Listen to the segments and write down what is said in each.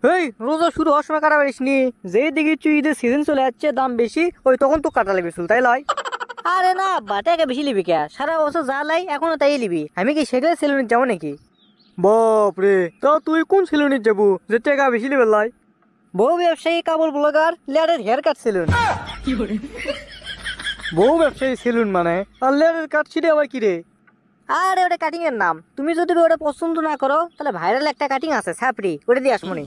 এই রোজা শুরু হওয়ার সময় কাটা পারিস নি, যেই দিকে তুই ঈদের সিজন চলে যাচ্ছে, দাম বেশি, ওই তখন তো কাটা লাগবে চুল, তাই লয়? আরে না আব্বা, টাকা বেশি লিবি কে? সারা বছর যা লাই এখনো তাই লিবি। আমি কি সেটাই সেলুনে যাবো নাকি? বাপ রে, তা তুই কোন সেলুনে যাবো যে টাকা বেশি লিবে লাই? বউ ব্যবসায়ী, কাপড় ব্লগার, লেয়ারের হেয়ার কাট সেলুন। বউ ব্যবসায়ী সেলুন মানে, আর লেয়ারের কাট ছিটে আবার কি রে? আরে ওটা কাটিং এর নাম। তুমি যদি ওটা পছন্দ না করো তাহলে ভাইরাল একটা কাটিং আছে ছাপড়ি, ওটা দিয়ে আসমনি।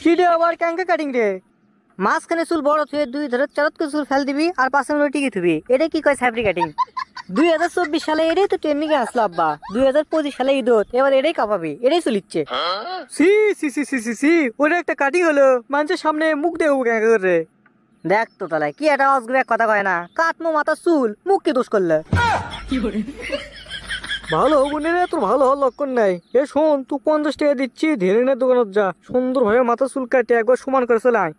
ছিটে আবার ক্যাঙ্কা কাটিং রে? মাঝখানে চুল বড় থুয়ে দুই ধরে চারত করে চুল ফেল দিবি আর পাশে টিকি থুবি, এটা কি কয় ছাপড়ি কাটিং? 2024 সালে এটাই তো ট্রেন্ডিং এ আসলো আব্বা। 2025 সালে ঈদত এবার এটাই কাঁপাবি, এটাই চলিচ্ছে। সি সি সি সি সি সি, ওটা একটা কাটিং হলো, মানুষের সামনে মুখ দেবো ক্যাঙ্কা করে। দেখ তো তাহলে কি একটা অজগবে কথা কয় না, কাটমো মাথা চুল, মুখ কি দোষ করলে? ভালো বোনের তোর ভালো হওয়ার লক্ষণ নাই। এ শোন, তুই 50 টাকা দিচ্ছি, ধেরেনের দোকানত যা, সুন্দর ভাবে মাথা চুল কাটে একবার সমান করে চলে আয়।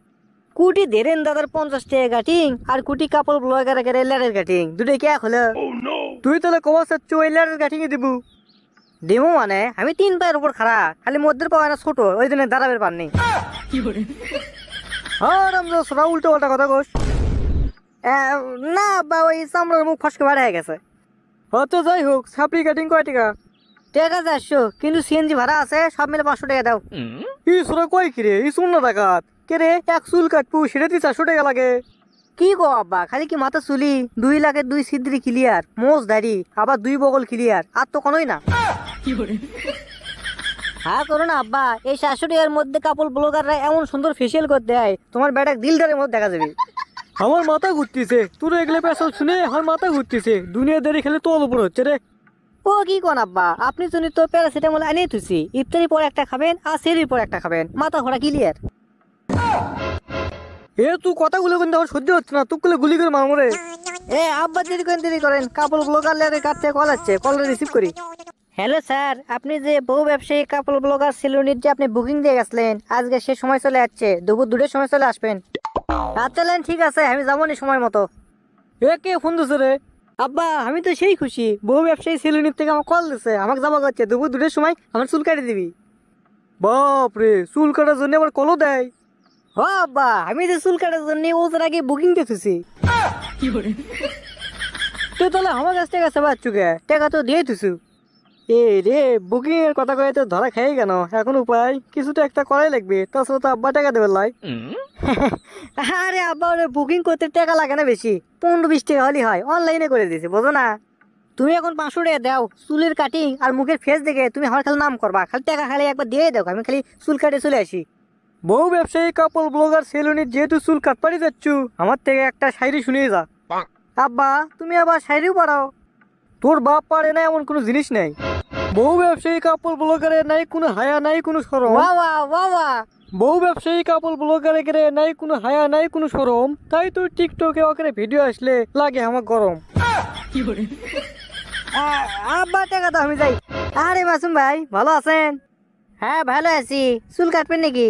কুটি ধেরেন দাদার 50 টাকা কাটিং আর কুটি কাপড় ব্লগার লেয়ারের কাটিং, দুটোই কে হলো? তুই তাহলে কবা চাচ্ছ ওই লেয়ারের কাটিং এ দিবু? দেবো মানে আমি 3 পায়ের উপর খাড়া, খালি মধ্যের পাওয়া না ছোট, ওই জন্য দাঁড়াবের পার নেই। আর আমরা সোনা উল্টো পাল্টা কথা কোস। না বা ওই চামড়ার মুখ ফসকে বার হয়ে গেছে। আচ্ছা যাই হোক, ছাপড়ি কাটিং কয় টাকা? টাকা 400, কিন্তু সিএনজি ভাড়া আছে, সব মিলে 500 টাকা দাও। ই সোনা কয় কিরে, ই শূন্য টাকাত কে রে? এক চুল কাটবো সেটাতে 400 টাকা লাগে? কি গো আব্বা, খালি কি মাথা চুলি? 2 লাখের 2 সিদ্রি ক্লিয়ার, মোজ দাড়ি, আবার 2 বগল ক্লিয়ার, আর তো কোনোই না। হ্যাঁ করো না আব্বা, এই 400 টাকার মধ্যে কাপড় ব্লগাররা এমন সুন্দর ফেসিয়াল করে দেয়, তোমার বেটা দিলদারের মধ্যে দেখা যাবে। আমার মাথা ঘুরতেছে, তোর এগুলো পেশাল শুনে আমার মাথা ঘুরতেছে, দুনিয়াদারি খেলে তোর উপর হচ্ছে রে। ও কি কোন আব্বা, আপনি জন্য তো প্যারাসিটামল আনিয়ে তুছি, ইফতারি পর একটা খাবেন আর সেরির পর একটা খাবেন, মাথা ঘোরা ক্লিয়ার। এ তুই কথাগুলো কিন্তু আমার সহ্য হচ্ছে না, তুই গুলি করে মামরে। এ আব্বা দেরি করেন, কাপড় ব্লগার লেয়ারের কাছ থেকে কল আছে, কল রিসিভ করি। হ্যালো স্যার, আপনি যে বহু ব্যবসায়ী কাপড় ব্লগার সেলুনের যে আপনি বুকিং দিয়ে গেছিলেন, আজকে সে সময় চলে যাচ্ছে, দুপুর 2টার সময় চলে আসবেন। আচ্ছা ঠিক আছে, আমি যাবো নি সময় মতো। এ কে ফোন দিছে রে? আব্বা আমি তো সেই খুশি, বহু ব্যবসায়ী সেলুনের থেকে আমার কল দিছে, আমাকে যাবো করছে, দুপুর 2টার সময় আমার চুল কাটে দিবি। বাপ রে, চুল কাটার জন্য আবার কলও দেয়? হ আব্বা, আমি যে চুল কাটার জন্য ওদের আগে বুকিং দিতেছি। তুই তাহলে আমার কাছ থেকে আছে বাচ্চুকে, টাকা তো দিয়ে দিছু। এ রে, বুকিং এর কথা কয়ে তো ধরা খাই কেন? এখন উপায় কিছু তো একটা করাই লাগবে, তাছাড়া তো আব্বা টাকা দেবে লাই। আরে আব্বা, ওরে বুকিং করতে টাকা লাগে না বেশি, 15-20 টাকা হলেই হয়, অনলাইনে করে দিয়েছে, বোঝো না? তুমি এখন 500 টাকা দাও, চুলের কাটিং আর মুখের ফেস দেখে তুমি আমার খালি নাম করবা, খালি টাকা খালি একবার দিয়ে দাও, আমি খালি চুল কাটে চলে আসি। বহু ব্যবসায়ী কাপড় ব্লগার সেলুনের যেহেতু চুল কাটপাড়ি যাচ্ছু, আমার থেকে একটা শায়রি শুনিয়ে যা। আব্বা তুমি আবার শায়রিও পড়াও? তোর বাপ পারে না এমন কোনো জিনিস নেই। বহু ব্যবসায়ী কাপড় ব্লগারে নাই কোনো হায়া, নাই কোনো শরম। বহু ব্যবসায়ী কাপড় ব্লগারে গেলে নাই কোনো হায়া, নাই কোনো শরম, তাই তুই টিকটকে ওখানে ভিডিও আসলে লাগে আমার গরম। আব্বা টাকা তো আমি যাই। আরে মাসুম ভাই ভালো আছেন? হ্যাঁ ভালো আছি। চুল কাটবেন নাকি?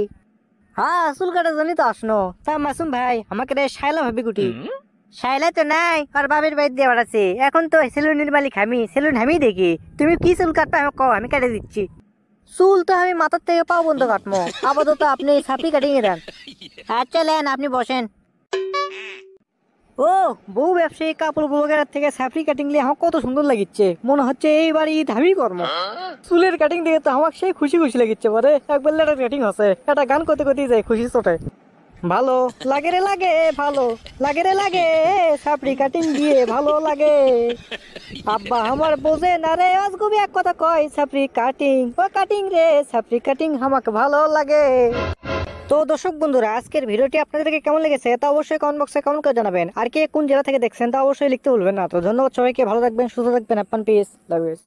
হ্যাঁ চুল কাটার জন্যই তো আসনো। তা মাসুম ভাই আমাকে রে শাইলা ভাবি কুটি? শাইলা তো নাই, আর বাবের বাড়ি দিয়ে বাড়াচ্ছে, এখন তো সেলুনের মালিক আমি, সেলুন আমি দেখি। তুমি কি চুল কাটবে আমি কও, আমি কেটে দিচ্ছি। চুল তো আমি মাথার থেকে পাও বন্ধ কাটবো, আপাতত আপনি ছাপড়ি কাটিং এ দেন। আচ্ছা লেন, আপনি বসেন। ও বহু ব্যবসায়ী কাপড় ব্লগার থেকে ছাপড়ি কাটিং নিয়ে আমার কত সুন্দর লাগিচ্ছে, মনে হচ্ছে এইবার ঈদ আমি কর্ম। চুলের কাটিং দেখে তো আমার সেই খুশি খুশি লাগিচ্ছে, পরে একবার লেটার কাটিং আছে, একটা গান করতে করতেই যায় খুশি চোটে। ভালো লাগে রে লাগে, ভালো লাগে রে লাগে, ছাপড়ি কাটিং দিয়ে ভালো লাগে। আব্বা আমার বোঝে না রে, আজগবি এক কথা কয়, ছাপড়ি কাটিং ও কাটিং রে, ছাপড়ি কাটিং আমাকে ভালো লাগে। তো দর্শক বন্ধুরা, আজকের ভিডিওটি আপনাদেরকে কেমন লেগেছে তা অবশ্যই কমেন্ট বক্সে কমেন্ট করে জানাবেন, আর কে কোন জেলা থেকে দেখছেন তা অবশ্যই লিখতে ভুলবেন না। তো ধন্যবাদ সবাইকে, ভালো থাকবেন, সুস্থ থাকবেন, আপনার পিস, লাভ ইউ।